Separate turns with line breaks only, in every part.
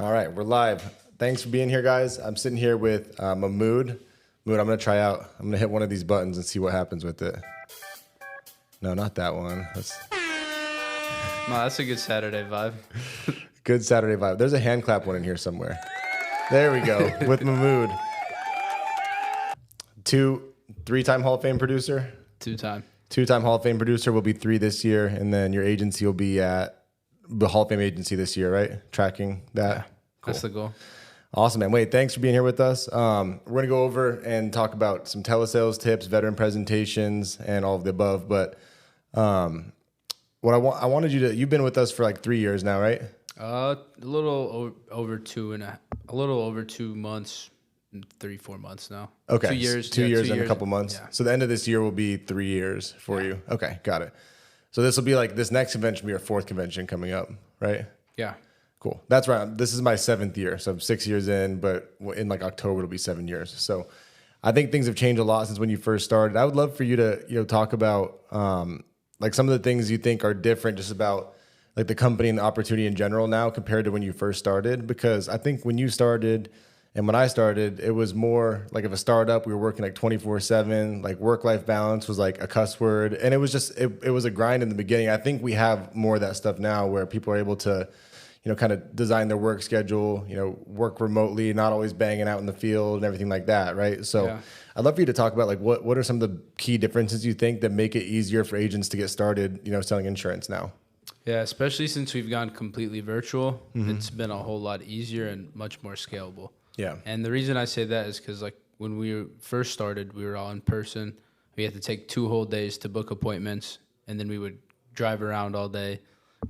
All right, we're live. Thanks for being here, guys. I'm sitting here with Mahmoud. Mahmoud, I'm going to try out. I'm going to hit one of these buttons and see what happens with it. No, not that one.
No, that's a good Saturday vibe.
Good Saturday vibe. There's a hand clap one in here somewhere. There we go, with Mahmoud. Three-time Hall of Fame producer?
Two-time.
Two-time Hall of Fame producer, will be 3 this year, and then your agency will be at the Hall of Fame agency this year, right? Tracking that.
Yeah, cool. That's the goal.
Awesome, man. Wait, thanks for being here with us. We're going to go over and talk about some telesales tips, veteran presentations, and all of the above. But what I wanted you to, you've been with us for like 3 years now, right?
A little over 2 months, 3-4 months now.
Okay.
2 years.
2 years and a couple months.
Yeah.
So the end of this year will be 3 years for you. Okay, got it. So this will be like, this next convention will be our 4th convention coming up, right?
Yeah.
Cool. That's right. This is my 7th year. So I'm 6 years in, but in like October, it'll be 7 years. So I think things have changed a lot since when you first started. I would love for you to, talk about like some of the things you think are different just about like the company and the opportunity in general now compared to when you first started. Because I think when you started and when I started, it was more like of a startup. We were working like 24/7, like work-life balance was like a cuss word. And it was just, it was a grind in the beginning. I think we have more of that stuff now where people are able to, kind of design their work schedule, work remotely, not always banging out in the field and everything like that, right? So yeah. I'd love for you to talk about like what are some of the key differences you think that make it easier for agents to get started, selling insurance now?
Yeah, especially since we've gone completely virtual, It's been a whole lot easier and much more scalable.
Yeah.
And the reason I say that is because like when we first started, we were all in person. We had to take 2 whole days to book appointments, and then we would drive around all day,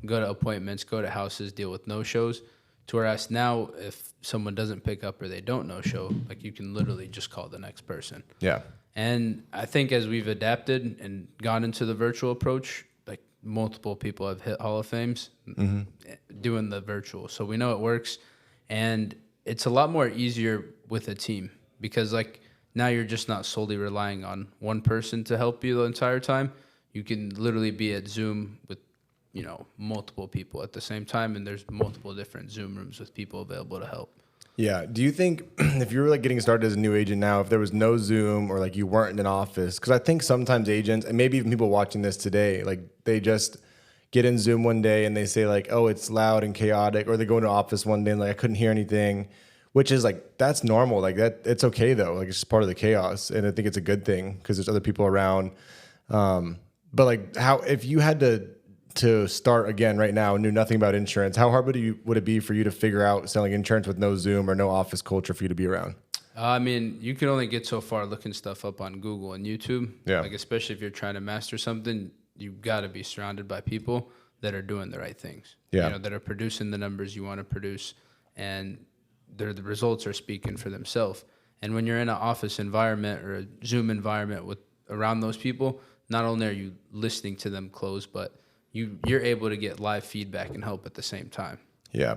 go to appointments, go to houses, deal with no-shows. To whereas now, if someone doesn't pick up or they don't no-show, like you can literally just call the next person.
Yeah.
And I think as we've adapted and gone into the virtual approach, like multiple people have hit Hall of Fames doing the virtual. So we know it works, and it's a lot more easier with a team because like now you're just not solely relying on one person to help you the entire time. You can literally be at Zoom with multiple people at the same time, and there's multiple different Zoom rooms with people available to help.
Yeah. Do you think if you were like getting started as a new agent now, if there was no Zoom or like you weren't in an office, because I think sometimes agents and maybe even people watching this today, like they just get in Zoom one day and they say like, oh, it's loud and chaotic, or they go into office one day and like, I couldn't hear anything, which is like, that's normal. Like that, it's okay though. Like it's just part of the chaos. And I think it's a good thing because there's other people around. But like if you had to start again right now and knew nothing about insurance, how hard would it be for you to figure out selling insurance with no Zoom or no office culture for you to be around?
I mean, you can only get so far looking stuff up on Google and YouTube.
Yeah.
Like especially if you're trying to master something, you got to be surrounded by people that are doing the right things.
Yeah.
That are producing the numbers you want to produce, and the results are speaking for themselves. And when you're in an office environment or a Zoom environment with around those people, not only are you listening to them close, but you're able to get live feedback and help at the same time.
Yeah.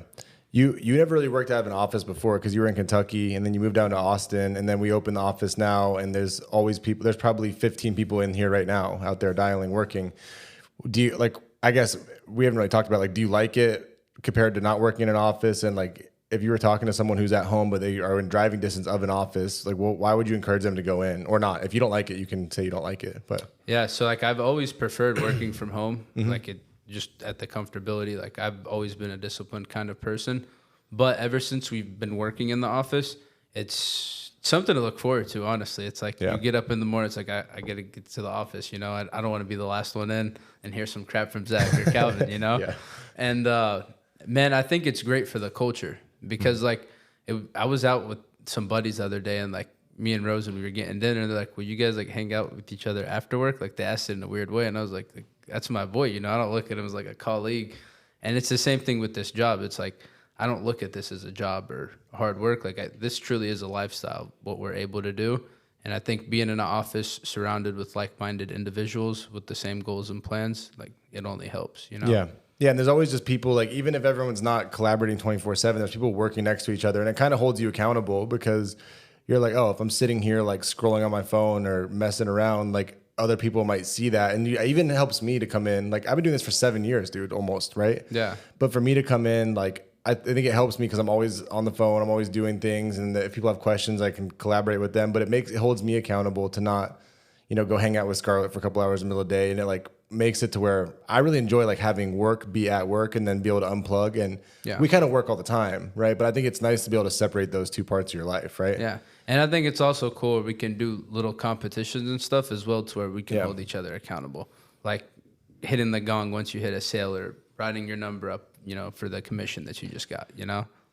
You never really worked out of an office before because you were in Kentucky, and then you moved down to Austin, and then we opened the office now, and there's always people. There's probably 15 people in here right now out there dialing, working. Do you like? I guess we haven't really talked about like, do you like it compared to not working in an office? And like, if you were talking to someone who's at home but they are in driving distance of an office, like, well, why would you encourage them to go in or not? If you don't like it, you can say you don't like it. But
yeah, so like I've always preferred working from home, like it. Just at the comfortability, like I've always been a disciplined kind of person, but ever since we've been working in the office, it's something to look forward to, honestly. It's like you get up in the morning, it's like I got to get to the office, I don't want to be the last one in and hear some crap from Zach or Calvin,
Yeah.
And man, I think it's great for the culture because like I was out with some buddies the other day, and like me and Rose, and we were getting dinner, and they're like, will you guys like hang out with each other after work? Like they asked it in a weird way, and I was like that's my boy, I don't look at him as like a colleague. And it's the same thing with this job. It's like I don't look at this as a job or hard work. Like this truly is a lifestyle, what we're able to do. And I think being in an office surrounded with like-minded individuals with the same goals and plans, like it only helps,
Yeah. Yeah, and there's always just people, like, even if everyone's not collaborating 24/7, there's people working next to each other, and it kind of holds you accountable because you're like, oh, if I'm sitting here, like, scrolling on my phone or messing around, like, other people might see that. And it even helps me to come in. Like, I've been doing this for 7 years, dude, almost, right?
Yeah.
But for me to come in, like, I think it helps me because I'm always on the phone. I'm always doing things. And if people have questions, I can collaborate with them. But it holds me accountable to not, go hang out with Scarlett for a couple hours in the middle of the day. And it like makes it to where I really enjoy like having work be at work and then be able to unplug. And we kind of work all the time, right? But I think it's nice to be able to separate those two parts of your life, right?
Yeah. And I think it's also cool we can do little competitions and stuff as well to where we can hold each other accountable. Like hitting the gong once you hit a sale or writing your number up, for the commission that you just got,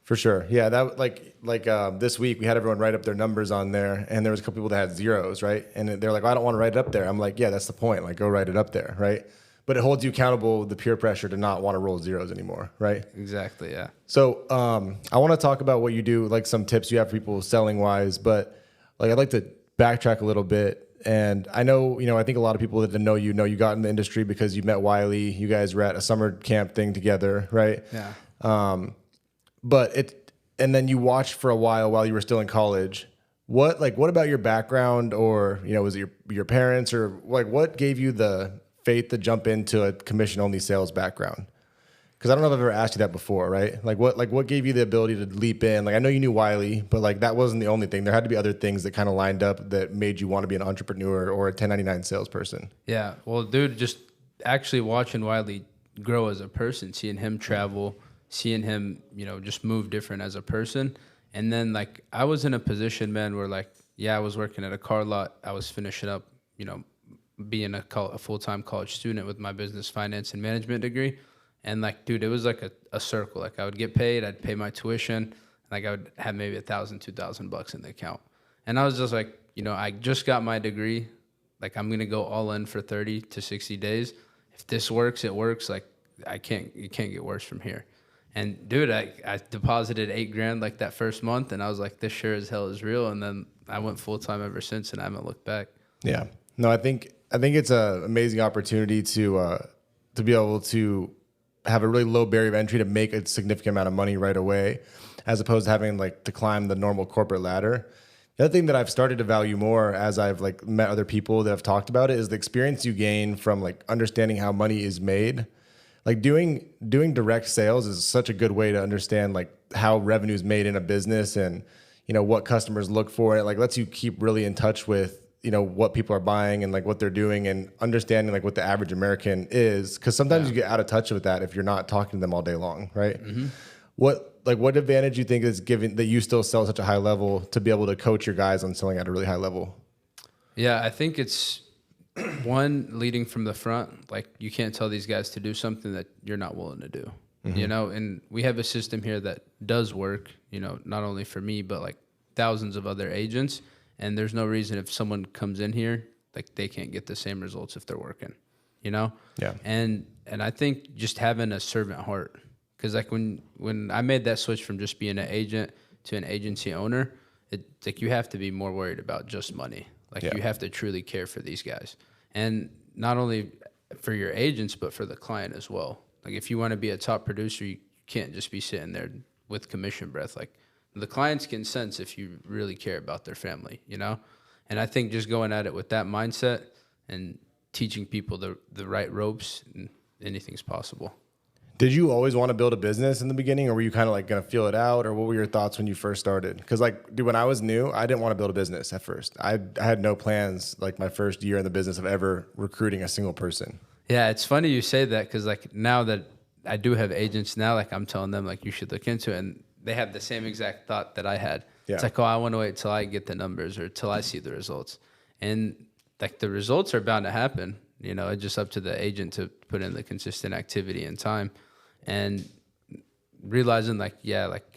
For sure. Yeah. That this week we had everyone write up their numbers on there, and there was a couple people that had zeros, right? And they're like, I don't want to write it up there. I'm like, yeah, that's the point. Like, go write it up there, right? But it holds you accountable, the peer pressure to not want to roll zeros anymore, right?
Exactly, yeah.
So I want to talk about what you do, like some tips you have for people selling wise, but like I'd like to backtrack a little bit. And I know, I think a lot of people that didn't know you got in the industry because you met Wiley. You guys were at a summer camp thing together, right?
Yeah.
And then you watched for a while you were still in college. What about your background, or, was it your parents, or like what gave you the faith to jump into a commission only sales background? Because I don't know if I've ever asked you that before, right? What gave you the ability to leap in? Like, I know you knew Wiley, but like that wasn't the only thing. There had to be other things that kind of lined up that made you want to be an entrepreneur or a 1099 salesperson.
Yeah. Well, dude, just actually watching Wiley grow as a person, seeing him travel, seeing him, just move different as a person. And then like I was in a position, man, where like, I was working at a car lot. I was finishing up, being a full-time college student with my business finance and management degree. And like, dude, it was like a circle. Like I would get paid, I'd pay my tuition, like I would have maybe $1,000, $2,000 in the account. And I was just like, I just got my degree. Like I'm gonna go all in for 30 to 60 days. If this works, it works. Like it can't get worse from here. And dude, I deposited $8,000 like that first month, and I was like, this sure as hell is real. And then I went full time ever since, and I haven't looked back.
Yeah, no, I think it's an amazing opportunity to be able to have a really low barrier of entry to make a significant amount of money right away, as opposed to having like to climb the normal corporate ladder. The other thing that I've started to value more as I've like met other people that have talked about it is the experience you gain from like understanding how money is made. Like doing direct sales is such a good way to understand like how revenue is made in a business, and what customers look for. It like lets you keep really in touch with what people are buying and like what they're doing, and understanding like what the average American is, because sometimes you get out of touch with that if you're not talking to them all day long, right? Mm-hmm. What advantage you think is given that you still sell at such a high level to be able to coach your guys on selling at a really high level?
Yeah, I think it's one, leading from the front. Like you can't tell these guys to do something that you're not willing to do. Mm-hmm. And we have a system here that does work, not only for me, but like thousands of other agents. And there's no reason if someone comes in here, like they can't get the same results if they're working, Yeah. And I think just having a servant heart, because like when I made that switch from just being an agent to an agency owner, it's like you have to be more worried about just money. Like you have to truly care for these guys, and not only for your agents, but for the client as well. Like if you want to be a top producer, you can't just be sitting there with commission breath. Like the clients can sense if you really care about their family, And I think just going at it with that mindset and teaching people the right ropes, and anything's possible.
Did you always want to build a business in the beginning, or were you kind of like going to feel it out, or what were your thoughts when you first started? Because like, dude, when I was new, I didn't want to build a business at first. I had no plans like my first year in the business of ever recruiting a single person.
Yeah, it's funny you say that, because like now that I do have agents now, like I'm telling them like you should look into it, and they have the same exact thought that I had. Yeah. It's like, I want to wait till I get the numbers or till I see the results. And like the results are bound to happen. It's just up to the agent to put in the consistent activity and time. And realizing like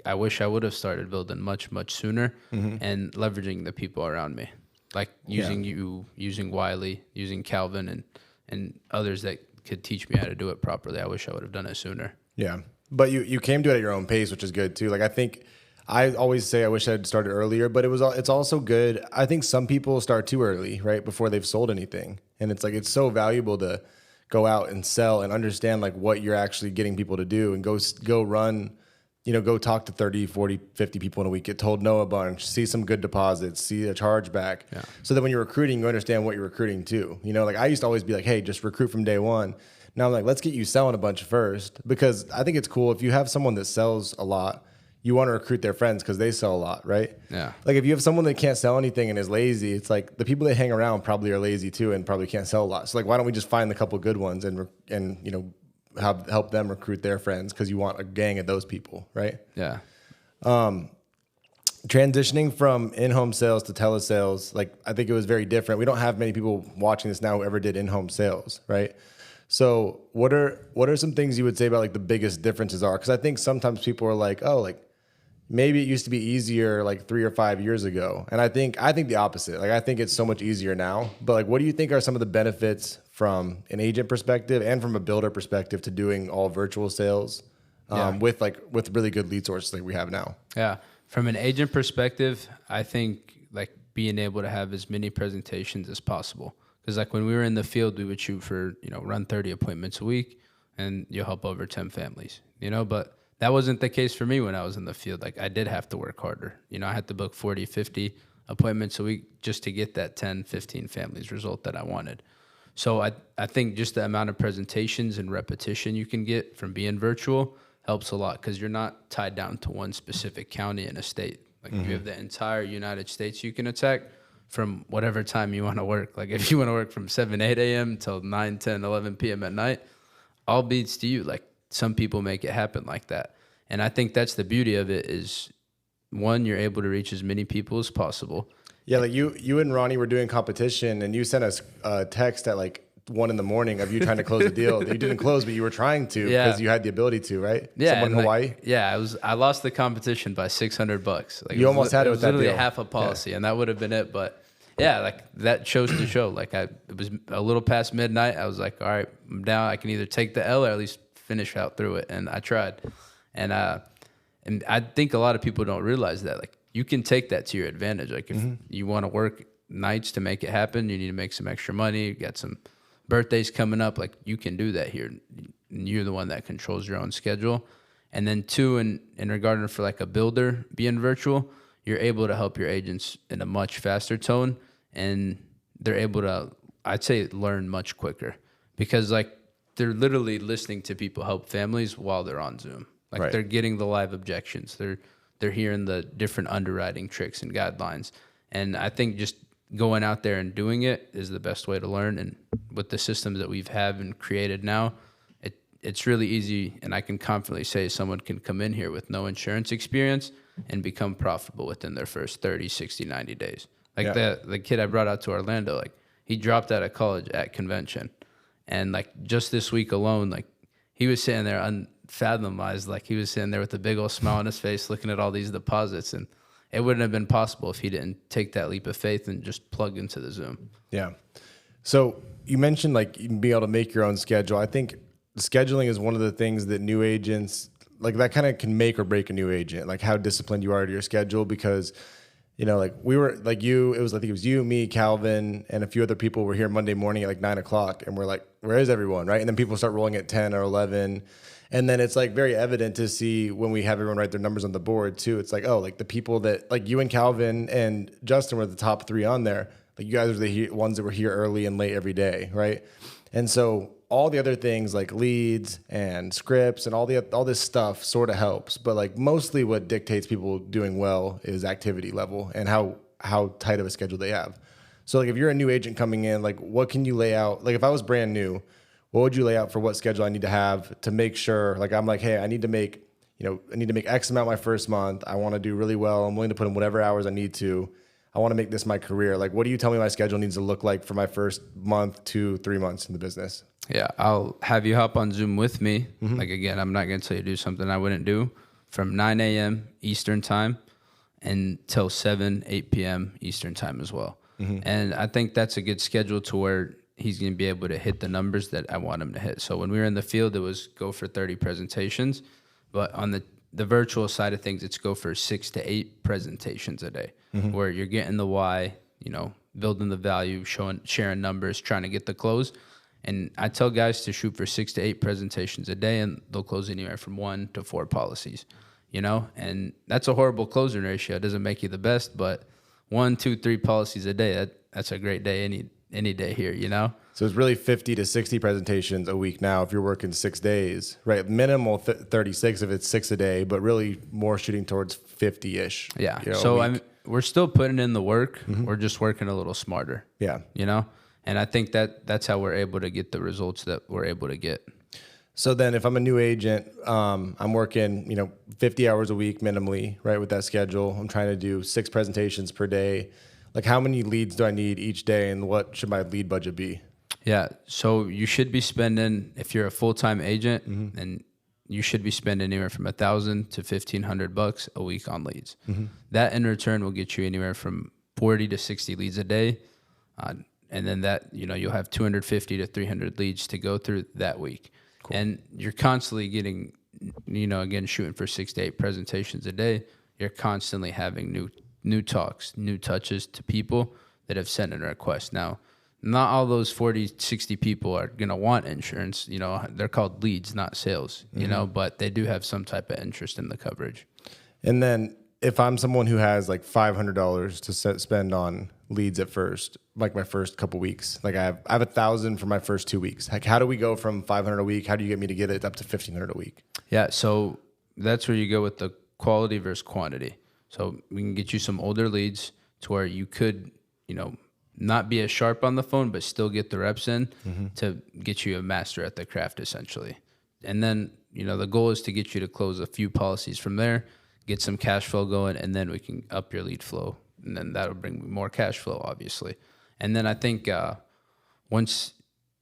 I wish I would have started building much, much sooner, and leveraging the people around me, like using you, using Wiley, using Calvin and others that could teach me how to do it properly. I wish I would have done it sooner.
Yeah. But you came to it at your own pace, which is good too. Like I think I always say I wish I had started earlier, but it's also good. I think some people start too early, right, before they've sold anything. And it's like it's so valuable to go out and sell and understand like what you're actually getting people to do, and go run, go talk to 30, 40, 50 people in a week, get told no a bunch, see some good deposits, see a chargeback. Yeah. So that when you're recruiting, you understand what you're recruiting to. Like I used to always be like, hey, just recruit from day one. Now I'm like, let's get you selling a bunch first, because I think it's cool if you have someone that sells a lot, you want to recruit their friends because they sell a lot, right?
Yeah.
Like if you have someone that can't sell anything and is lazy, it's like the people that hang around probably are lazy too and probably can't sell a lot. So like, why don't we just find the couple good ones and you know, help them recruit their friends, because you want a gang of those people, right?
Yeah.
Transitioning from in-home sales to telesales, like I think it was very different. We don't have many people watching this now who ever did in-home sales, right? So what are some things you would say about like the biggest differences are? Because I think sometimes people are like, oh, like maybe it used to be easier like 3 or 5 years ago, and I think the opposite. Like I think it's so much easier now. But like, what do you think are some of the benefits from an agent perspective and from a builder perspective to doing all virtual sales with really good lead sources like we have now?
Yeah. From an agent perspective, I think like being able to have as many presentations as possible. Because like when we were in the field, we would shoot for, you know, run 30 appointments a week and you'll help over 10 families, you know, but that wasn't the case for me when I was in the field. Like I did have to work harder. You know, I had to book 40, 50 appointments a week just to get that 10, 15 families result that I wanted. So I think just the amount of presentations and repetition you can get from being virtual helps a lot, because you're not tied down to one specific county in a state. Like you have the entire United States you can attack from whatever time you want to work. Like if you want to work from 7, 8 a.m. till 9, 10, 11 p.m. at night, all beats to you. Like some people make it happen like that. And I think that's the beauty of it is, one, you're able to reach as many people as possible.
Yeah, like you and Ronnie were doing competition, and you sent us a text at like 1 a.m. of you trying to close a deal that you didn't close, but you were trying to because you had the ability to, right?
Yeah,
someone in Hawaii.
I lost the competition by $600. Like
you almost had it with that deal.
Literally half a policy, and that would have been it. But yeah, like that shows to show. Like it was a little past midnight. I was like, all right, I'm down. I can either take the L or at least finish out through it, and I tried. And I think a lot of people don't realize that. Like you can take that to your advantage. Like if you want to work nights to make it happen, you need to make some extra money. You got some birthdays coming up, like you can do that here. You're the one that controls your own schedule. And then two, in regard for like a builder being virtual, you're able to help your agents in a much faster tone, and they're able to, I'd say, learn much quicker, because like they're literally listening to people help families while they're on Zoom. Like they're getting the live objections. They're hearing the different underwriting tricks and guidelines. And I think just going out there and doing it is the best way to learn. And with the systems that we've have and created now, it's really easy. And I can confidently say someone can come in here with no insurance experience and become profitable within their first 30, 60, 90 days. Like the kid I brought out to Orlando, like he dropped out of college at convention. And like just this week alone, like he was sitting there unfathomized. Like he was sitting there with a big old smile on his face looking at all these deposits, and it wouldn't have been possible if he didn't take that leap of faith and just plug into the Zoom.
Yeah. So you mentioned like you can be able to make your own schedule. I think scheduling is one of the things that new agents, like that kind of can make or break a new agent, like how disciplined you are to your schedule. Because, you know, like we were like you, I think it was you, me, Calvin, and a few other people were here Monday morning at like 9 o'clock, and we're like, where is everyone? Right. And then people start rolling at 10 or 11. And then it's like very evident to see when we have everyone write their numbers on the board too. It's like, oh, like the people that like you and Calvin and Justin were the top 3 on there. Like you guys are the ones that were here early and late every day, right? And so all the other things like leads and scripts and all this stuff sort of helps. But like mostly what dictates people doing well is activity level and how tight of a schedule they have. So like if you're a new agent coming in, like what can you lay out? Like if I was brand new, what would you lay out for what schedule I need to have to make sure, like, I'm like, hey, I need to make X amount my first month. I want to do really well. I'm willing to put in whatever hours I need to. I want to make this my career. Like, what do you tell me my schedule needs to look like for my first month to 3 months in the business?
Yeah, I'll have you hop on Zoom with me. Like, again, I'm not going to tell you to do something I wouldn't do, from 9 a.m. Eastern time until 7, 8 p.m. Eastern time as well. And I think that's a good schedule to where he's going to be able to hit the numbers that I want him to hit. So when we were in the field, it was go for 30 presentations. But on the virtual side of things, it's go for 6 to 8 presentations a day, where you're getting the why, you know, building the value, sharing numbers, trying to get the close. And I tell guys to shoot for 6 to 8 presentations a day, and they'll close anywhere from 1 to 4 policies, you know? And that's a horrible closing ratio. It doesn't make you the best, but 1, 2, 3 policies a day, that's a great day any day here, you know?
So it's really 50 to 60 presentations a week now if you're working 6 days, right? Minimal 36 if it's 6 a day, but really more shooting towards 50-ish.
Yeah.
You know,
So we're still putting in the work. We're just working a little smarter.
Yeah.
You know? And I think that's how we're able to get the results that we're able to get.
So then if I'm a new agent, I'm working, 50 hours a week minimally, right, with that schedule. I'm trying to do 6 presentations per day. Like how many leads do I need each day and what should my lead budget be?
Yeah. So you should be spending, if you're a full-time agent, and you should be spending anywhere from $1,000 to $1,500 a week on leads. That in return will get you anywhere from 40 to 60 leads a day. And then that, you'll have 250 to 300 leads to go through that week. Cool. And you're constantly getting, again, shooting for 6 to 8 presentations a day. You're constantly having new talks, new touches to people that have sent in a request. Now, not all those 40, 60 people are going to want insurance. They're called leads, not sales, but they do have some type of interest in the coverage.
And then if I'm someone who has like $500 to spend on leads at first, like my first couple weeks, like I have 1,000 for my first 2 weeks. Like how do we go from 500 a week? How do you get me to get it up to 1,500 a week?
Yeah. So that's where you go with the quality versus quantity. So we can get you some older leads to where you could, not be as sharp on the phone, but still get the reps in to get you a master at the craft, essentially. And then, the goal is to get you to close a few policies from there, get some cash flow going, and then we can up your lead flow. And then that'll bring more cash flow, obviously. And then I think once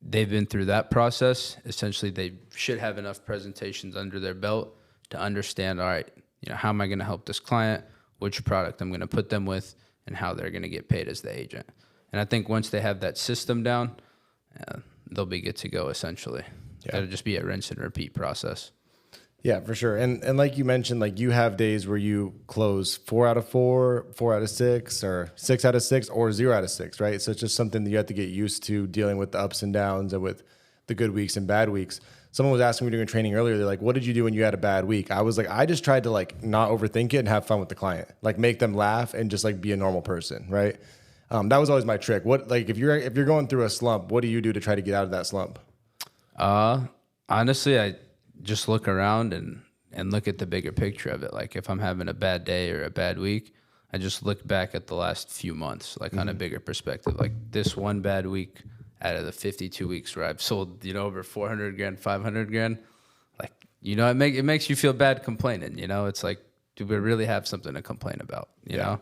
they've been through that process, essentially they should have enough presentations under their belt to understand, all right, how am I going to help this client, which product I'm going to put them with, and how they're going to get paid as the agent. And I think once they have that system down, they'll be good to go, essentially. Yeah. It'll just be a rinse and repeat process.
Yeah, for sure. And like you mentioned, like you have days where you close 4 out of 4, 4 out of 6, or 6 out of 6, or 0 out of 6, right? So it's just something that you have to get used to dealing with the ups and downs and with the good weeks and bad weeks. Someone was asking me during training earlier, they're like, what did you do when you had a bad week? I was like, I just tried to like not overthink it and have fun with the client, like make them laugh and just like be a normal person, right? That was always my trick. What, like if you're going through a slump, what do you do to try to get out of that slump?
Honestly, I just look around and look at the bigger picture of it. Like if I'm having a bad day or a bad week, I just look back at the last few months, like on a bigger perspective. Like this one bad week out of the 52 weeks where I've sold, over 400 grand, 500 grand, like, it makes you feel bad complaining, it's like, do we really have something to complain about, you know?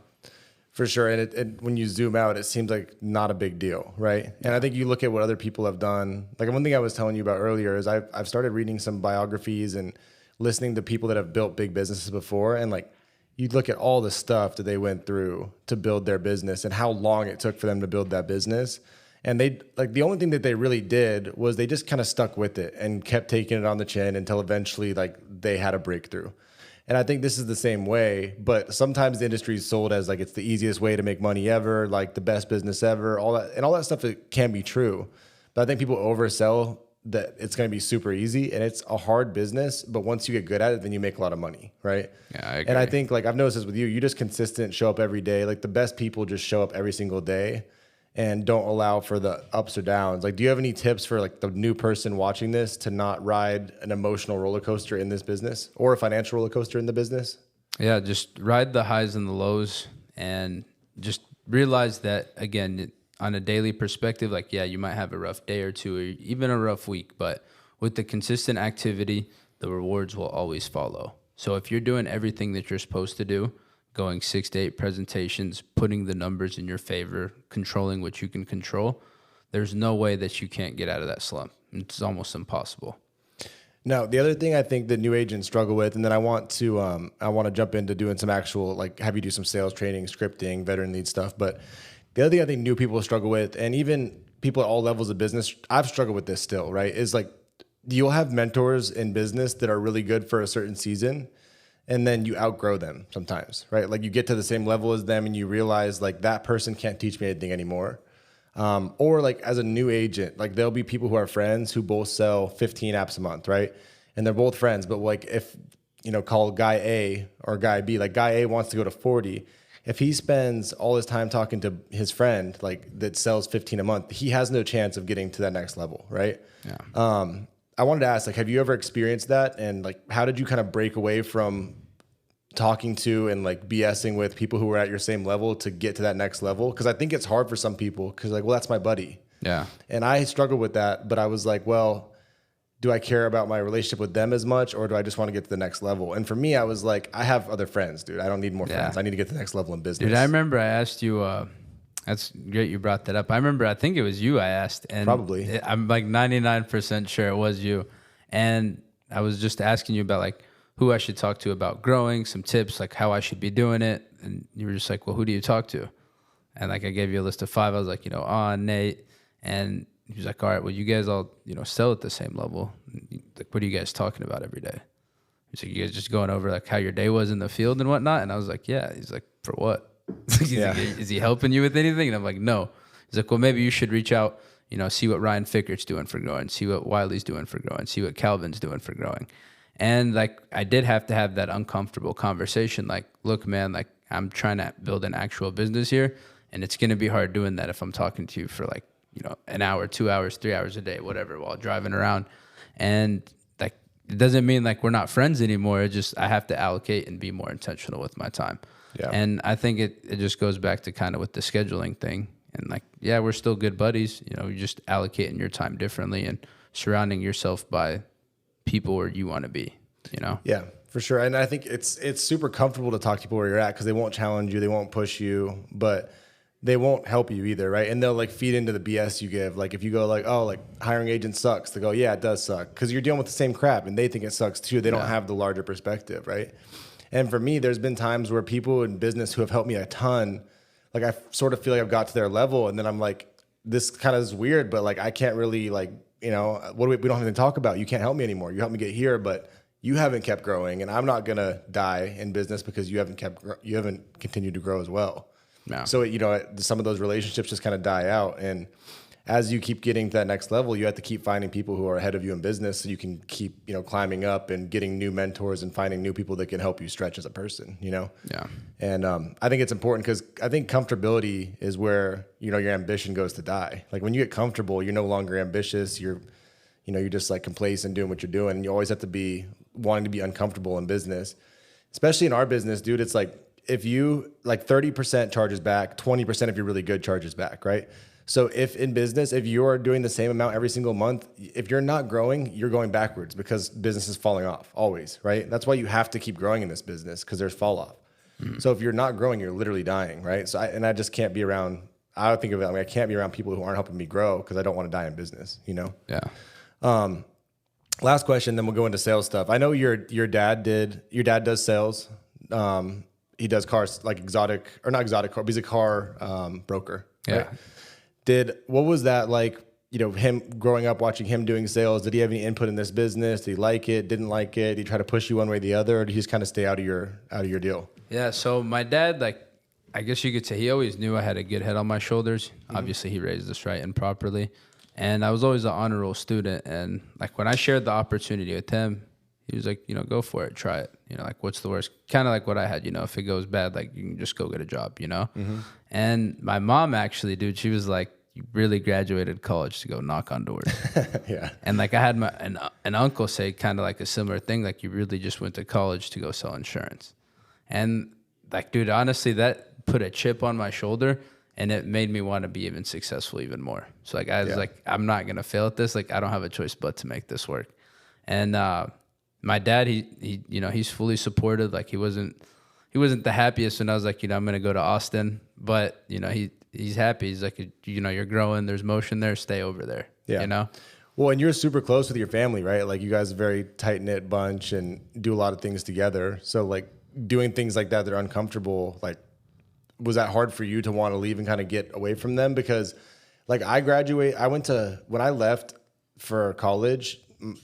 For sure. And when you zoom out, it seems like not a big deal, right? And I think you look at what other people have done. Like one thing I was telling you about earlier is I've started reading some biographies and listening to people that have built big businesses before. And like you look at all the stuff that they went through to build their business and how long it took for them to build that business. And they like the only thing that they really did was they just kind of stuck with it and kept taking it on the chin until eventually like they had a breakthrough. And I think this is the same way, but sometimes the industry is sold as like it's the easiest way to make money ever, like the best business ever, all that stuff. It can be true, but I think people oversell that it's going to be super easy, and it's a hard business. But once you get good at it, then you make a lot of money, right?
Yeah, I agree.
And I think like I've noticed this with you. You just consistent, show up every day. Like the best people just show up every single day and don't allow for the ups or downs. Like, do you have any tips for like the new person watching this to not ride an emotional roller coaster in this business or a financial roller coaster in the business?
Yeah, just ride the highs and the lows and just realize that, again, on a daily perspective, like, yeah, you might have a rough day or two or even a rough week, but with the consistent activity, the rewards will always follow. So if you're doing everything that you're supposed to do, going 6 to 8 presentations, putting the numbers in your favor, controlling what you can control, there's no way that you can't get out of that slump. It's almost impossible.
Now, the other thing I think that new agents struggle with, and then I want to jump into doing some actual, like have you do some sales training, scripting, veteran lead stuff. But the other thing I think new people struggle with, and even people at all levels of business, I've struggled with this still, right? Is like you'll have mentors in business that are really good for a certain season, and then you outgrow them sometimes, right? Like you get to the same level as them and you realize like that person can't teach me anything anymore. Or like as a new agent, like there'll be people who are friends who both sell 15 apps a month, right? And they're both friends, but like if, call guy A or guy B, like guy A wants to go to 40 if he spends all his time talking to his friend like that sells 15 a month, he has no chance of getting to that next level, right?
Yeah.
I wanted to ask, like, have you ever experienced that? And like, how did you kind of break away from talking to and like BSing with people who were at your same level to get to that next level? Because I think it's hard for some people because like, well, that's my buddy.
Yeah.
And I struggled with that, but I was like, well, do I care about my relationship with them as much, or do I just want to get to the next level? And for me, I was like, I have other friends, dude. I don't need more friends. I need to get to the next level in business.
Dude, I remember I asked you, that's great you brought that up. I remember, I think it was you I asked. And
Probably.
I'm like 99% sure it was you. And I was just asking you about like who I should talk to about growing, some tips, like how I should be doing it. And you were just like, well, who do you talk to? And like I gave you a list of 5. I was like, Nate. And he was like, all right, well, you guys all, sell at the same level. Like, what are you guys talking about every day? He's like, you guys just going over like how your day was in the field and whatnot? And I was like, yeah. He's like, for what? He's like, is he helping you with anything? And I'm like, no. He's like, well, maybe you should reach out, see what Ryan Fickert's doing for growing, see what Wiley's doing for growing, see what Calvin's doing for growing. And like, I did have to have that uncomfortable conversation. Like, look, man, like I'm trying to build an actual business here. And it's going to be hard doing that if I'm talking to you for like, an hour, 2 hours, 3 hours a day, whatever, while driving around. And like, it doesn't mean like we're not friends anymore. It just, I have to allocate and be more intentional with my time. Yeah. And I think it just goes back to kind of with the scheduling thing. And like, yeah, we're still good buddies. You're just allocating your time differently and surrounding yourself by people where you want to be,
Yeah, for sure. And I think it's super comfortable to talk to people where you're at because they won't challenge you. They won't push you, but they won't help you either, right? And they'll like feed into the BS you give. Like if you go like, oh, like hiring agent sucks, they go, yeah, it does suck. Because you're dealing with the same crap and they think it sucks too. They don't have the larger perspective, right? And for me, there's been times where people in business who have helped me a ton, like I sort of feel like I've got to their level. And then I'm like, this kind of is weird, but like I can't really like, we don't have anything to talk about. You can't help me anymore. You helped me get here, but you haven't kept growing. And I'm not going to die in business because you haven't continued to grow as well. No. So, some of those relationships just kind of die out. And as you keep getting to that next level, you have to keep finding people who are ahead of you in business so you can keep, climbing up and getting new mentors and finding new people that can help you stretch as a person, Yeah. And I think it's important because I think comfortability is where, your ambition goes to die. Like when you get comfortable, you're no longer ambitious. You're just like complacent doing what you're doing. And you always have to be wanting to be uncomfortable in business, especially in our business, dude. It's like, if you like 30% charges back, 20% if you're really good charges back, right? So if in business, if you're doing the same amount every single month, if you're not growing, you're going backwards because business is falling off always, right? That's why you have to keep growing in this business because there's fall off. So if you're not growing, you're literally dying, right? So I just can't be around, I would think of it, I can't be around people who aren't helping me grow because I don't want to die in business, Yeah. Last question, then we'll go into sales stuff. I know your dad does sales. He does cars, like exotic, or not exotic car, but he's a car broker. Right? Yeah. What was that like, him growing up, watching him doing sales? Did he have any input in this business? Did he like it, didn't like it? Did he try to push you one way or the other? Or did he just kind of stay out of your deal?
Yeah, so my dad, like, I guess you could say he always knew I had a good head on my shoulders. Mm-hmm. Obviously, he raised us right and properly. And I was always an honor roll student. And like when I shared the opportunity with him, he was like, go for it, try it. Like what's the worst? Kind of like what I had, if it goes bad, like you can just go get a job, Mm-hmm. And my mom actually, dude, she was like, you really graduated college to go knock on doors. Yeah. And like I had an uncle say kind of like a similar thing, like you really just went to college to go sell insurance. And like, dude, honestly, that put a chip on my shoulder and it made me want to be even successful even more. So like I was like, I'm not going to fail at this. Like I don't have a choice but to make this work. And my dad, he he's fully supportive. Like he wasn't the happiest when I was like, I'm going to go to Austin, but he's happy. He's like, you're growing, there's motion there, stay over there. Yeah.
Well, and you're super close with your family, right? Like you guys are a very tight knit bunch and do a lot of things together. So like doing things like that are uncomfortable. Like, was that hard for you to want to leave and kind of get away from them? Because like when I left for college,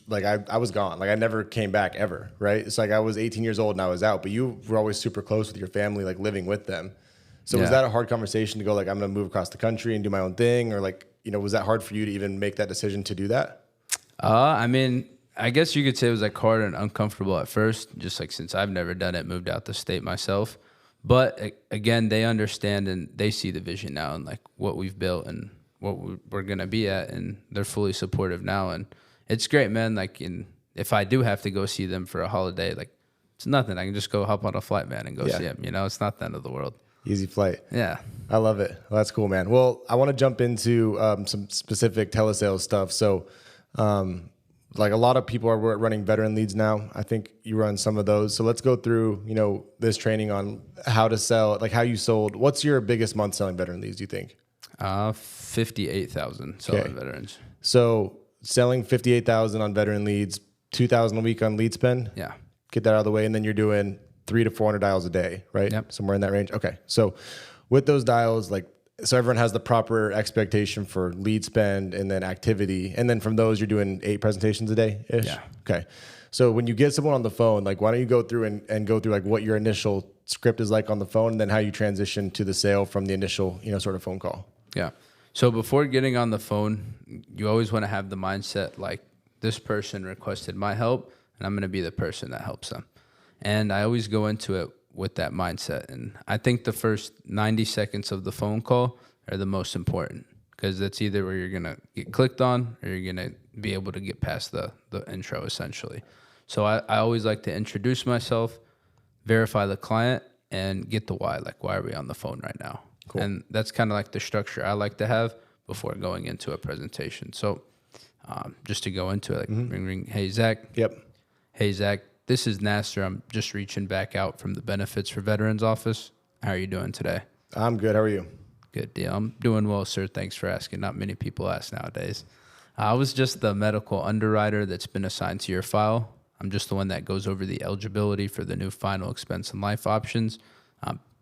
like I was gone. Like I never came back ever, right? It's like I was 18 years old and I was out, but you were always super close with your family, like living with them. So was that a hard conversation to go like, I'm going to move across the country and do my own thing? Or like, was that hard for you to even make that decision to do that?
I mean, I guess you could say it was like hard and uncomfortable at first, just like since I've never done it, moved out the state myself. But again, they understand and they see the vision now and like what we've built and what we're going to be at. And they're fully supportive now. And it's great, man. Like if I do have to go see them for a holiday, like it's nothing. I can just go hop on a flight, man, and go see them. You know, it's not the end of the world.
Easy flight.
Yeah.
I love it. Well, that's cool, man. Well, I want to jump into some specific telesales stuff. So, like a lot of people are running veteran leads now. I think you run some of those. So let's go through, you know, this training on how to sell, like how you sold. What's your biggest month selling veteran leads, do you think?
58,000 selling veterans.
So selling 58,000 on veteran leads, 2,000 a week on lead spend.
Yeah.
Get that out of the way. And then you're doing 300 to 400 dials a day, right?
Yep.
Somewhere in that range. Okay. So with those dials, like, so everyone has the proper expectation for lead spend and then activity. And then from those, you're doing 8 presentations a day-ish?
Yeah.
Okay. So when you get someone on the phone, like why don't you go through and go through like what your initial script is like on the phone and then how you transition to the sale from the initial, you know, sort of phone call?
Yeah. So before getting on the phone, you always want to have the mindset like this person requested my help and I'm going to be the person that helps them. And I always go into it with that mindset. And I think the first 90 seconds of the phone call are the most important because that's either where you're going to get clicked on or you're going to be able to get past the intro essentially. So I always like to introduce myself, verify the client, and get the why. Like, why are we on the phone right now? Cool. And that's kind of like the structure I like to have before going into a presentation. So just to go into it, like ring, hey, Zach.
Yep.
Hey, Zach. This is Nasser. I'm just reaching back out from the Benefits for Veterans office. How are you doing today?
I'm good. How are you?
Good deal. I'm doing well, sir. Thanks for asking. Not many people ask nowadays. I was just the medical underwriter that's been assigned to your file. I'm just the one that goes over the eligibility for the new final expense and life options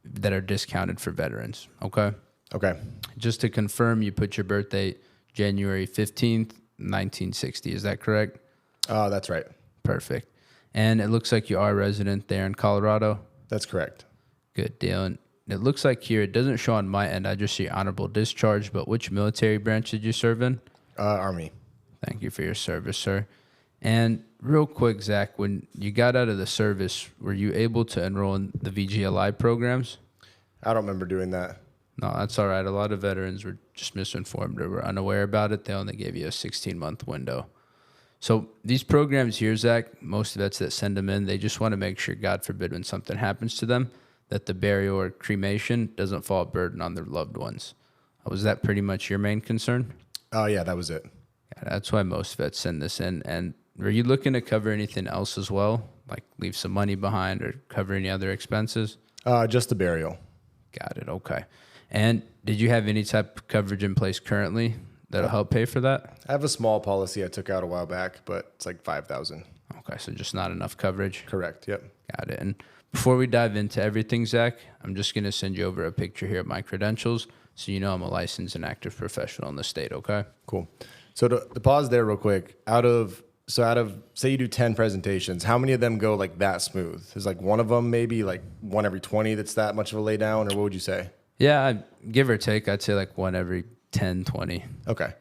that are discounted for veterans. Okay?
Okay.
Just to confirm, you put your birth date January 15th, 1960. Is that correct?
That's right.
Perfect. And it looks like you are a resident there in Colorado.
That's correct.
Good deal. And it looks like here, it doesn't show on my end. I just see honorable discharge, but which military branch did you serve in?
Army.
Thank you for your service, sir. And real quick, Zach, when you got out of the service, were you able to enroll in the VGLI programs?
I don't remember doing that.
No, that's all right. A lot of veterans were just misinformed or were unaware about it. They only gave you a 16-month window. So these programs here, Zach, most vets that send them in, they just want to make sure, God forbid, when something happens to them, that the burial or cremation doesn't fall a burden on their loved ones. Was that pretty much your main concern?
Oh, yeah, that was it.
Yeah, that's why most vets send this in. And were you looking to cover anything else as well, like leave some money behind or cover any other expenses?
Just the burial.
Got it. Okay. And did you have any type of coverage in place currently that'll help pay for that?
I have a small policy I took out a while back, but it's like $5,000.
Okay, so just not enough coverage?
Correct, yep.
Got it. And before we dive into everything, Zach, I'm just going to send you over a picture here of my credentials so you know I'm a licensed and active professional in the state, okay?
Cool. So to pause there real quick, out of say you do 10 presentations, how many of them go like that smooth? Is like one of them maybe like one every 20 that's that much of a lay down, or what would you say?
Yeah, give or take, I'd say like one every 10, 20.
Okay.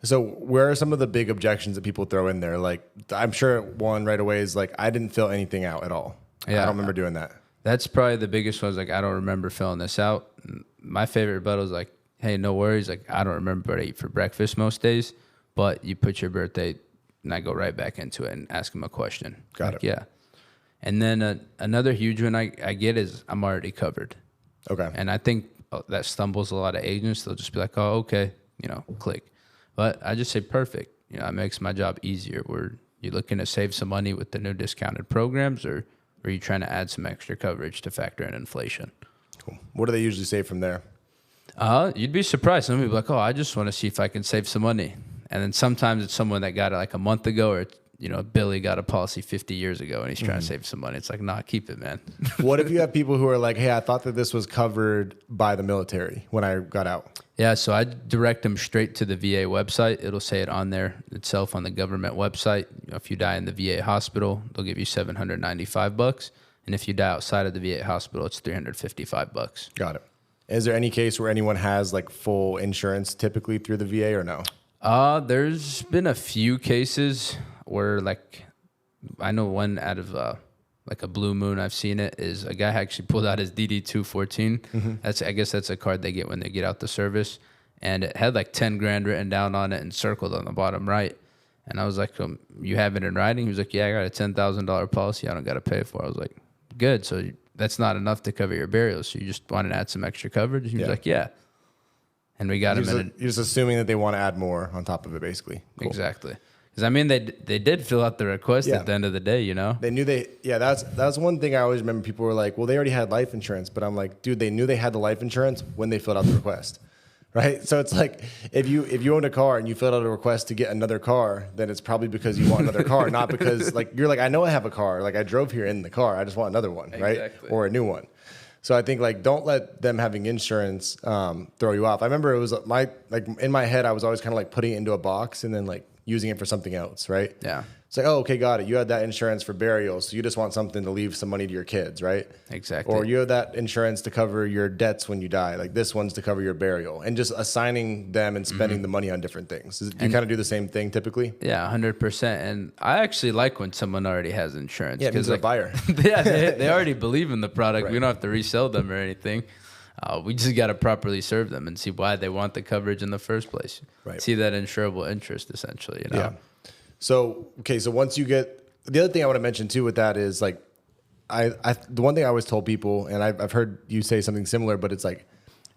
So where are some of the big objections that people throw in there? Like, I'm sure one right away is like, I didn't fill anything out at all. Yeah, I don't remember doing that.
That's probably the biggest one. Is like, I don't remember filling this out. My favorite rebuttal is like, hey, no worries. Like, I don't remember what I eat for breakfast most days, but you put your birthday, and I go right back into it and ask them a question.
Got
like,
it.
Yeah. And then another huge one I get is I'm already covered.
Okay.
And I think that stumbles a lot of agents. They'll just be like, oh, okay, click. But I just say perfect. It makes my job easier. Were you looking to save some money with the new discounted programs, or are you trying to add some extra coverage to factor in inflation?
Cool. What do they usually say from there?
You'd be surprised. Some people are like, oh, I just want to see if I can save some money. And then sometimes it's someone that got it like a month ago, or Billy got a policy 50 years ago and he's trying to save some money. It's like, nah, keep it, man.
What if you have people who are like, hey, I thought that this was covered by the military when I got out?
Yeah, so I direct them straight to the VA website. It'll say it on there itself on the government website. If you die in the VA hospital, they'll give you $795. And if you die outside of the VA hospital, it's $355.
Got it. Is there any case where anyone has like full insurance typically through the VA or no?
There's been a few cases where, like, I know one out of like a blue moon, I've seen it, is a guy actually pulled out his DD-214. I guess that's a card they get when they get out the service. And it had like 10 grand written down on it and circled on the bottom right. And I was like, you have it in writing? He was like, yeah, I got a $10,000 policy I don't got to pay for. I was like, good. So that's not enough to cover your burial. So you just want to add some extra coverage? He was like, yeah. And we got him in.
You're just assuming that they want to add more on top of it, basically.
Cool. Exactly. Because, I mean, they did fill out the request at the end of the day, you know?
They knew that's one thing I always remember. People were like, well, they already had life insurance. But I'm like, dude, they knew they had the life insurance when they filled out the request. Right? So it's like, if you owned a car and you filled out a request to get another car, then it's probably because you want another car, not because, like, you're like, I know I have a car. Like, I drove here in the car. I just want another one, right?
Exactly.
Or a new one. So I think, like, don't let them having insurance throw you off. I remember it was in my head, I was always kind of like putting it into a box and then like using it for something else, right?
Yeah.
It's like, oh, okay, got it. You had that insurance for burial, so you just want something to leave some money to your kids, right?
Exactly.
Or you have that insurance to cover your debts when you die. Like this one's to cover your burial, and just assigning them and spending the money on different things. Do you kind of do the same thing typically?
Yeah, 100%. And I actually like when someone already has insurance.
Yeah, because
like,
a buyer.
Yeah, they already believe in the product. Right. We don't have to resell them or anything. We just got to properly serve them and see why they want the coverage in the first place. Right. See that insurable interest, essentially. You know?
Yeah. So once you get, the other thing I want to mention too with that is like, the one thing I always told people, and I've heard you say something similar, but it's like,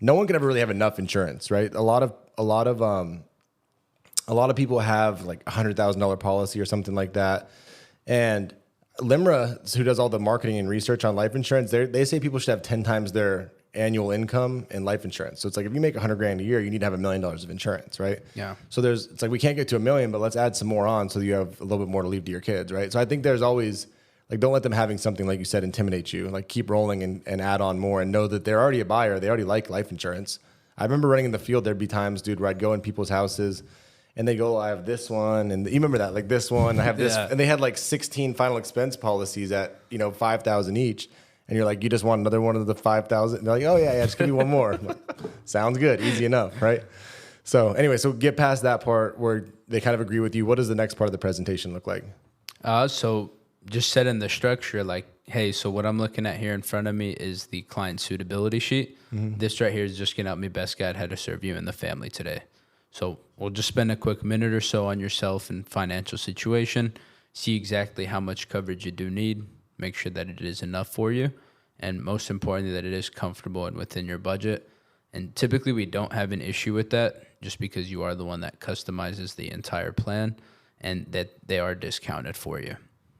no one can ever really have enough insurance, right? A lot of people have like $100,000 policy or something like that, and LIMRA, who does all the marketing and research on life insurance, they say people should have 10 times their annual income in life insurance. So it's like, if you make 100 grand a year, you need to have $1 million of insurance, right? Yeah. So it's like, we can't get to $1 million, but let's add some more on so you have a little bit more to leave to your kids, right? So I think there's always, like, don't let them having something, like you said, intimidate you. Like, keep rolling and add on more, and know that they're already a buyer. They already like life insurance. I remember running in the field, there'd be times, dude, where I'd go in people's houses and they go, I have this one, and you remember that, like this one, I have this, and they had like 16 final expense policies at, $5,000 each. And you're like, you just want another one of the 5,000? They're like, oh yeah, just give me one more. Like, sounds good, easy enough, right? So anyway, so get past that part where they kind of agree with you. What does the next part of the presentation look like?
So just setting the structure, like, hey, so what I'm looking at here in front of me is the client suitability sheet. This right here is just gonna help me best guide how to serve you and the family today. So we'll just spend a quick minute or so on yourself and financial situation, see exactly how much coverage you do need, make sure that it is enough for you, and most importantly, that it is comfortable and within your budget. And typically we don't have an issue with that, just because you are the one that customizes the entire plan and that they are discounted for you.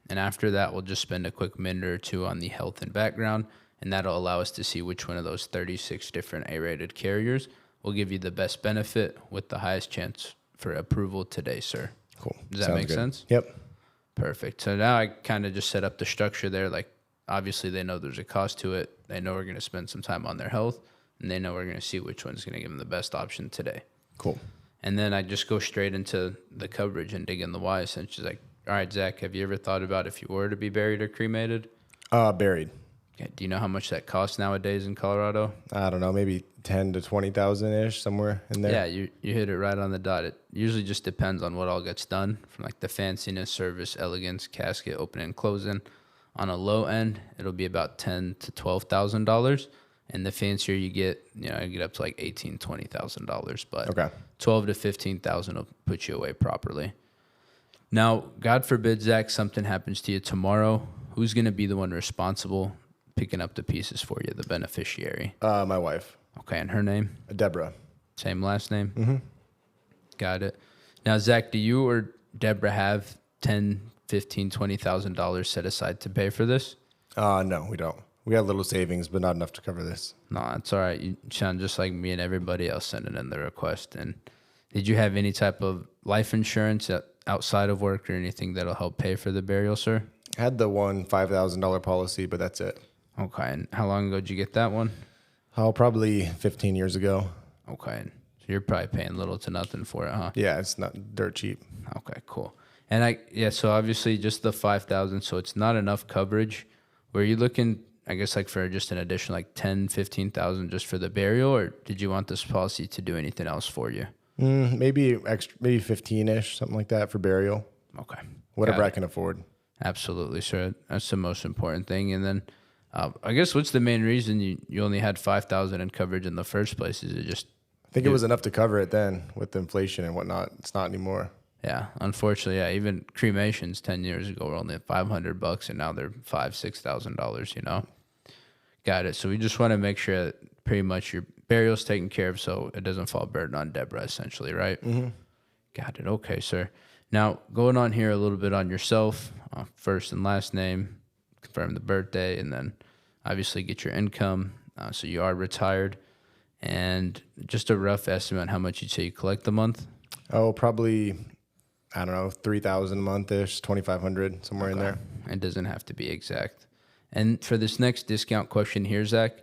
And after that, we'll just spend a quick minute or two on the health and background, and that'll allow us to see which one of those 36 different A-rated carriers will give you the best benefit with the highest chance for approval today, sir.
Cool.
Does that make sense?
Yep.
Perfect. So now I kind of just set up the structure there. Like, obviously they know there's a cost to it. They know we're going to spend some time on their health, and they know we're going to see which one's going to give them the best option today.
Cool.
And then I just go straight into the coverage and dig in the why. Essentially, like, all right, Zach, have you ever thought about if you were to be buried or cremated?
Buried.
Okay. Do you know how much that costs nowadays in Colorado?
I don't know, maybe 10 to 20,000 ish, somewhere in there.
Yeah, you hit it right on the dot. It usually just depends on what all gets done, from like the fanciness, service, elegance, casket, opening and closing. On a low end, it'll be about $10,000 to $12,000, and the fancier you get, you get up to like $18,000, $20,000. But okay, $12,000 to $15,000 will put you away properly. Now, God forbid, Zach, something happens to you tomorrow. Who's going to be the one responsible picking up the pieces for you, the beneficiary?
My wife.
Okay, and her name?
Deborah.
Same last name? Mm-hmm. Got it. Now, Zach, do you or Deborah have $10,000, $15,000, $20,000 set aside to pay for this?
No, we don't. We got little savings, but not enough to cover this.
No, that's all right. You sound just like me and everybody else sending in the request. And did you have any type of life insurance outside of work or anything that'll help pay for the burial, sir?
I had the one $5,000 policy, but that's it.
Okay, and how long ago did you get that one?
Oh, probably 15 years ago.
Okay, so you're probably paying little to nothing for it, huh?
Yeah, it's not dirt cheap.
Okay, cool. And so obviously just the 5,000, so it's not enough coverage. Were you looking, I guess, like for just an additional like 10, 15,000 just for the burial, or did you want this policy to do anything else for you?
Maybe extra, maybe 15-ish, something like that for burial.
Okay.
Whatever I can afford.
Absolutely, sir. That's the most important thing. And then, I guess what's the main reason you only had 5,000 in coverage in the first place? Is it just
I think it was enough to cover it then with inflation and whatnot. It's not anymore.
yeah, unfortunately, yeah. Even cremations 10 years ago were only at $500, and now they're $5,000-$6,000. You know, got it. So we just want to make sure that pretty much your burial's taken care of, so it doesn't fall burden on Deborah, essentially, right? Mm-hmm. Got it. Okay, sir. Now going on here a little bit on yourself, first and last name, confirm the birthday, and then obviously get your income. So you are retired, and just a rough estimate on how much you'd say you collect a month.
Oh, probably, I don't know, 3,000 a month-ish, 2,500, somewhere in there.
It doesn't have to be exact. And for this next discount question here, Zach,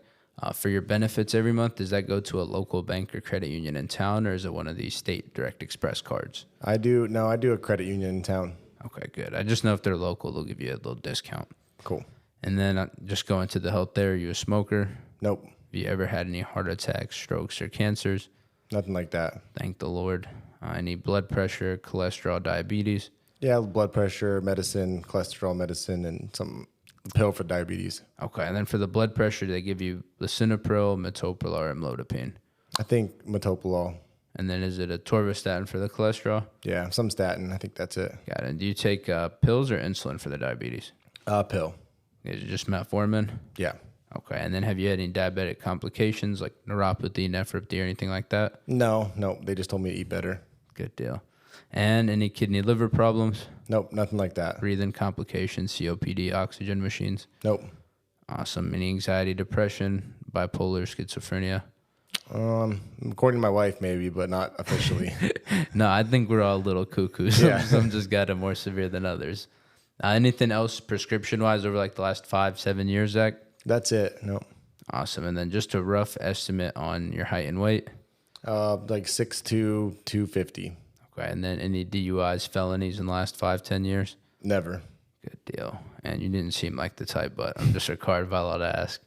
for your benefits every month, does that go to a local bank or credit union in town, or is it one of these state direct express cards?
I do a credit union in town.
Okay, good. I just know if they're local, they'll give you a little discount.
Cool.
And then just going to the health there, are you a smoker?
Nope.
Have you ever had any heart attacks, strokes, or cancers?
Nothing like that.
Thank the Lord. Any blood pressure, cholesterol, diabetes?
Yeah, blood pressure, medicine, cholesterol medicine, and some pill for diabetes.
Okay, and then for the blood pressure, they give you lisinopril, metoprolol, or amlodipine.
I think metoprolol.
And then is it a torvastatin for the cholesterol?
Yeah, some statin. I think that's it.
Got it. And do you take pills or insulin for the diabetes?
Pill.
Is it just metformin?
Yeah.
Okay, and then have you had any diabetic complications like neuropathy, nephropathy, or anything like that?
No. They just told me to eat better.
Good deal. And any kidney, liver problems?
Nope, nothing like that.
Breathing complications, COPD, oxygen machines?
Nope.
Awesome. Any anxiety, depression, bipolar, schizophrenia?
According to my wife, maybe, but not officially.
No, I think we're all a little cuckoo. Some just got it more severe than others. Anything else prescription-wise over like the last 5-7 years, Zach?
That's it. Nope.
Awesome. And then just a rough estimate on your height and weight?
Like 6'2", 250.
Okay. And then any DUIs, felonies in the last 5-10 years?
Never.
Good deal. And you didn't seem like the type, but I'm just required by law to ask.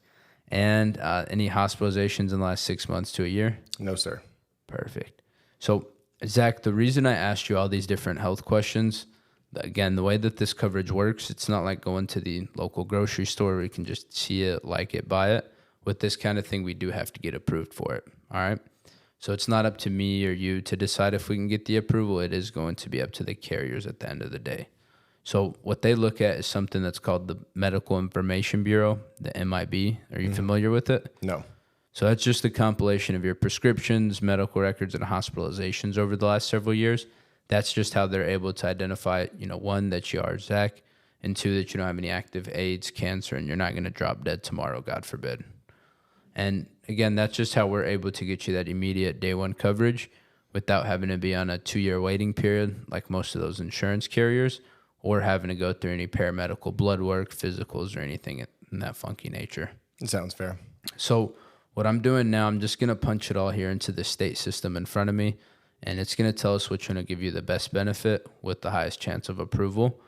And any hospitalizations in the last 6 months to a year?
No, sir.
Perfect. So, Zach, the reason I asked you all these different health questions, again, the way that this coverage works, it's not like going to the local grocery store where you can just see it, like it, buy it. With this kind of thing, we do have to get approved for it. All right? So it's not up to me or you to decide if we can get the approval. It is going to be up to the carriers at the end of the day. So what they look at is something that's called the Medical Information Bureau, the MIB. Are you familiar with it?
No.
So that's just a compilation of your prescriptions, medical records, and hospitalizations over the last several years. That's just how they're able to identify, one, that you are Zach, and two, that you don't have any active AIDS, cancer, and you're not going to drop dead tomorrow, God forbid. And again, that's just how we're able to get you that immediate day one coverage without having to be on a 2-year waiting period like most of those insurance carriers, or having to go through any paramedical blood work, physicals, or anything in that funky nature.
It sounds fair.
So what I'm doing now, I'm just going to punch it all here into the state system in front of me, and it's going to tell us which one will give you the best benefit with the highest chance of approval.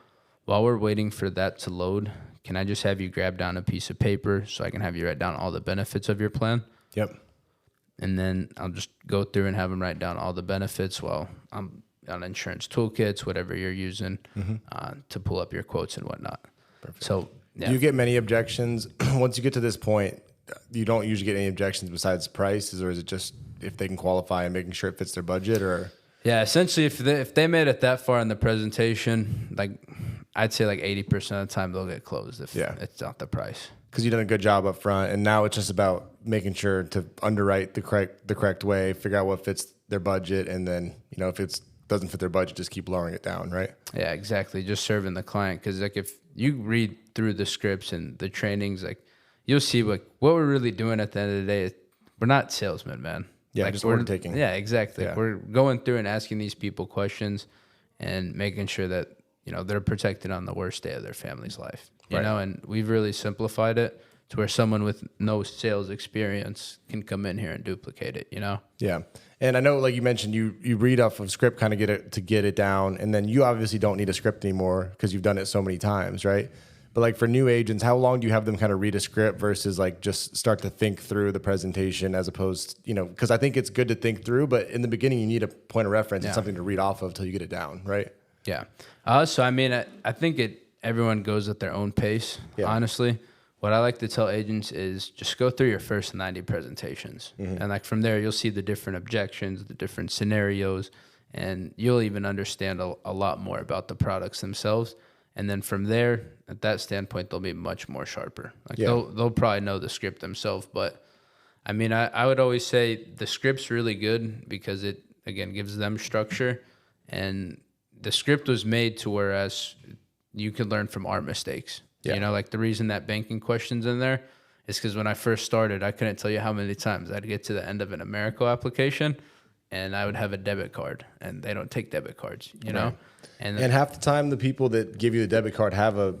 While we're waiting for that to load, can I just have you grab down a piece of paper so I can have you write down all the benefits of your plan?
Yep.
And then I'll just go through and have them write down all the benefits while I'm on insurance toolkits, whatever you're using, to pull up your quotes and whatnot.
Perfect.
So, yeah.
Do you get many objections? Once you get to this point, you don't usually get any objections besides prices, or is it just if they can qualify and making sure it fits their budget, or?
Yeah, essentially, if they made it that far in the presentation, like I'd say like 80% of the time they'll get closed if it's not the price.
Because you've done a good job up front, and now it's just about making sure to underwrite the correct way, figure out what fits their budget, and then if it doesn't fit their budget, just keep lowering it down, right? Yeah,
exactly. Just serving the client, because like if you read through the scripts and the trainings, like you'll see what we're really doing at the end of the day. We're not salesmen, man.
Yeah,
like
just order taking.
Yeah, exactly.
Yeah.
We're going through and asking these people questions and making sure that they're protected on the worst day of their family's life. You know, and we've really simplified it to where someone with no sales experience can come in here and duplicate it.
Yeah, and I know, like you mentioned, you read off of script, kind of get it down, and then you obviously don't need a script anymore because you've done it so many times, right? But like for new agents, how long do you have them kind of read a script versus like just start to think through the presentation, as opposed, because I think it's good to think through, but in the beginning you need a point of reference and something to read off of till you get it down, right?
Yeah. So I mean, I think everyone goes at their own pace.
Yeah.
Honestly, what I like to tell agents is just go through your first 90 presentations. And like from there, you'll see the different objections, the different scenarios, and you'll even understand a lot more about the products themselves. And then from there, at that standpoint, they'll be much more sharper. Like they'll probably know the script themselves. But I mean, I would always say the script's really good because it, again, gives them structure. And the script was made to whereas you could learn from our mistakes. Yeah. You know, like the reason that banking question's in there is because when I first started, I couldn't tell you how many times I'd get to the end of an Americo application and I would have a debit card, and they don't take debit cards, you know? And
half the time, the people that give you the debit card have a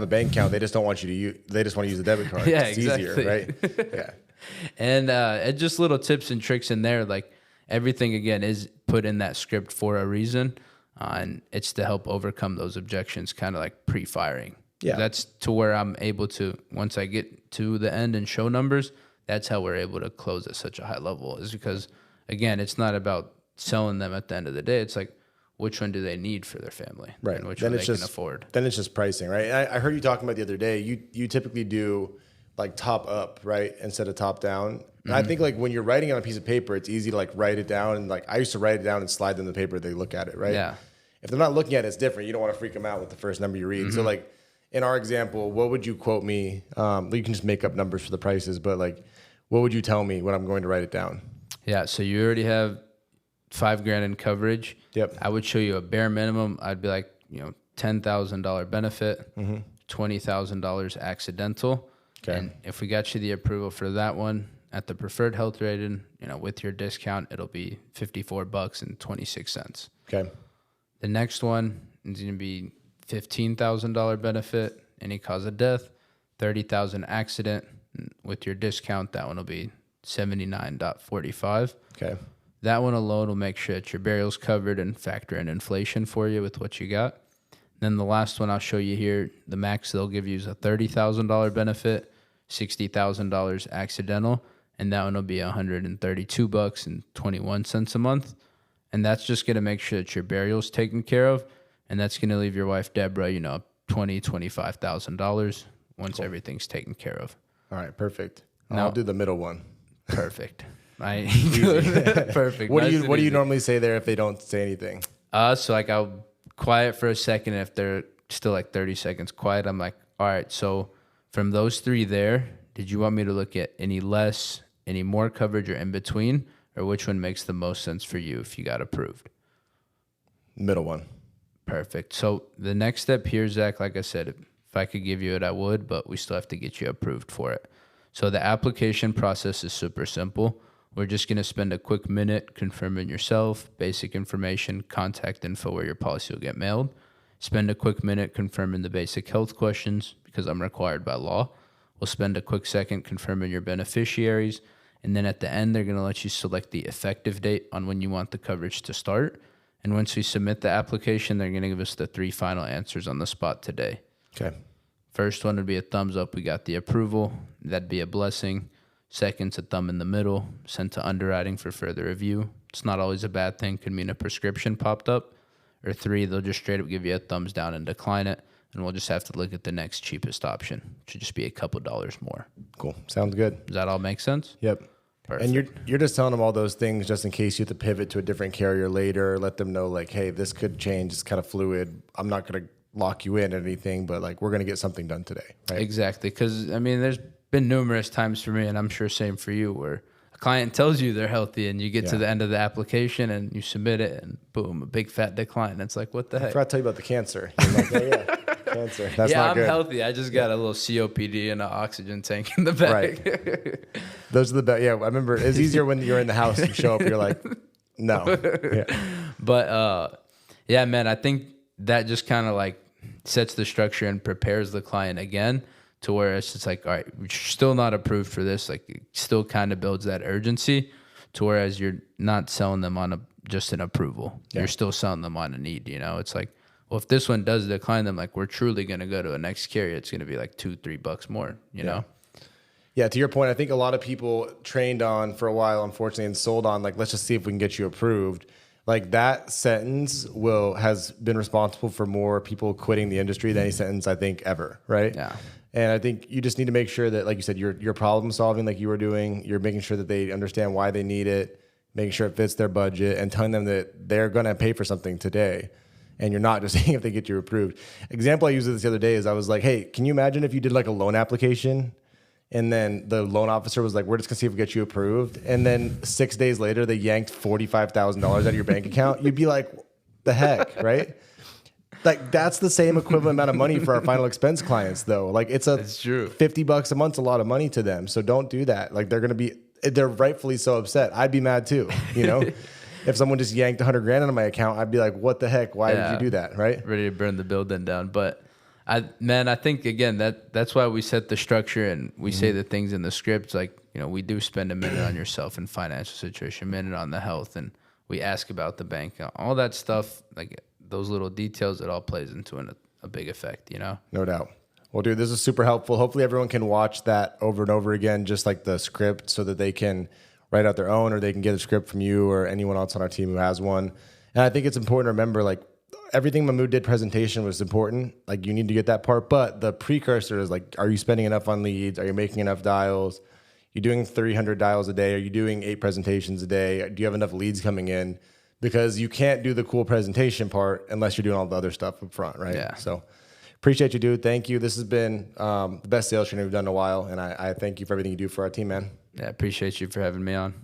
bank account. They just don't want you to use. They just want to use the debit card.
Yeah,
it's
exactly.
easier, right? Yeah.
And just little tips and tricks in there. Like everything, again, is put in that script for a reason, and it's to help overcome those objections, kind of like pre-firing.
Yeah.
That's to where I'm able to, once I get to the end and show numbers, that's how we're able to close at such a high level, is because, again, it's not about selling them at the end of the day. It's like, which one do they need for their family?
Right.
And which
then
one
it's
they
just,
can afford.
Then it's just pricing, right? I heard you talking about the other day, you typically do like top up, right? Instead of top down. And I think like when you're writing on a piece of paper, it's easy to like write it down. And like I used to write it down and slide them the paper, they look at it, right?
Yeah.
If they're not looking at it, it's different. You don't want to freak them out with the first number you read. So like in our example, what would you quote me? You can just make up numbers for the prices, but like, what would you tell me when I'm going to write it down?
Yeah. So you already have $5,000 in coverage.
Yep.
I would show you a bare minimum. I'd be like, $10,000 benefit, $20,000 accidental.
Okay.
And if we got you the approval for that one at the preferred health rating, with your discount, it'll be $54.26.
Okay.
The next one is going to be $15,000 benefit, any cause of death, $30,000 accident. With your discount, that one will be $79.45.
Okay.
That one alone will make sure that your burial's covered and factor in inflation for you with what you got. Then the last one I'll show you here, the max they'll give you is a $30,000 benefit, $60,000 accidental, and that one will be $132.21 a month. And that's just going to make sure that your burial's taken care of, and that's going to leave your wife Deborah, $25,000 once everything's taken care of.
All right, perfect.
Now,
I'll do the middle one.
Perfect. Perfect.
What do you normally say there if they don't say anything?
So like I'll quiet for a second. If they're still like 30 seconds quiet, I'm like, all right, so from those three there, did you want me to look at any less, any more coverage, or in between, or which one makes the most sense for you if you got approved?
Middle one.
Perfect. So the next step here, Zach, like I said, if I could give you it, I would, but we still have to get you approved for it. So the application process is super simple. We're just going to spend a quick minute confirming yourself, basic information, contact info where your policy will get mailed. Spend a quick minute confirming the basic health questions because I'm required by law. We'll spend a quick second confirming your beneficiaries. And then at the end, they're going to let you select the effective date on when you want the coverage to start. And once we submit the application, they're going to give us the 3 final answers on the spot today.
Okay.
First one would be a thumbs up. We got the approval. That'd be a blessing. Second's a thumb in the middle, sent to underwriting for further review. It's not always a bad thing. Could mean a prescription popped up. Or 3, they'll just straight up give you a thumbs down and decline it. And we'll just have to look at the next cheapest option. Should just be a couple dollars more.
Cool. Sounds good.
Does that all make sense?
Yep.
Perfect.
And you're just telling them all those things just in case you have to pivot to a different carrier later. Let them know like, hey, this could change. It's kind of fluid. I'm not going to lock you in or anything, but like we're going to get something done today. Right?
Exactly. Because, there's been numerous times for me, and I'm sure same for you, where a client tells you they're healthy and you get to the end of the application and you submit it and boom, a big fat decline. It's like, what the heck?
I forgot to tell you about the cancer. You're like, oh, yeah, cancer. That's not
I'm
good.
healthy. I just got a little COPD and an oxygen tank in the back.
Right. Those are the best. Yeah, I remember it's easier when you're in the house. You show up, you're like, no. Yeah.
But yeah, man, I think that just kind of like sets the structure and prepares the client again to where it's just like, all right, you're still not approved for this. Like it still kind of builds that urgency to whereas you're not selling them on just an approval. Yeah. You're still selling them on a need, It's like, well, if this one does decline them, like we're truly going to go to a next carrier. It's going to be like $2-3 more, you know?
Yeah, to your point, I think a lot of people trained on for a while, unfortunately, and sold on like, let's just see if we can get you approved. Like that sentence has been responsible for more people quitting the industry than any sentence I think ever, right?
Yeah.
And I think you just need to make sure that, like you said, you're problem solving like you were doing. You're making sure that they understand why they need it, making sure it fits their budget, and telling them that they're going to pay for something today. And you're not just saying if they get you approved. Example I used this the other day is I was like, hey, can you imagine if you did like a loan application and then the loan officer was like, we're just going to see if we get you approved. And then 6 days later, they yanked $45,000 out of your bank account. You'd be like, the heck, right? Like that's the same equivalent amount of money for our final expense clients though. Like it's
true.
$50 a month's a lot of money to them. So don't do that. Like they're rightfully so upset. I'd be mad too, you know? If someone just yanked 100 grand out of my account, I'd be like, what the heck? Why did you do that? Right?
Ready to burn the building down. But I think again, that's why we set the structure and we say the things in the script. Like, you know, we do spend a minute on yourself and financial situation, a minute on the health, and we ask about the bank, all that stuff, like those little details, it all plays into a big effect, you know?
No doubt. Well, dude, this is super helpful. Hopefully everyone can watch that over and over again, just like the script, so that they can write out their own, or they can get a script from you or anyone else on our team who has one. And I think it's important to remember, like, everything Mahmoud did presentation was important. Like, you need to get that part, but the precursor is like, are you spending enough on leads? Are you making enough dials? You're doing 300 dials a day? Are you doing 8 presentations a day? Do you have enough leads coming in? Because you can't do the cool presentation part unless you're doing all the other stuff up front, right?
Yeah.
So appreciate you, dude. Thank you. This has been the best sales training we've done in a while, and I thank you for everything you do for our team, man.
Yeah, appreciate you for having me on.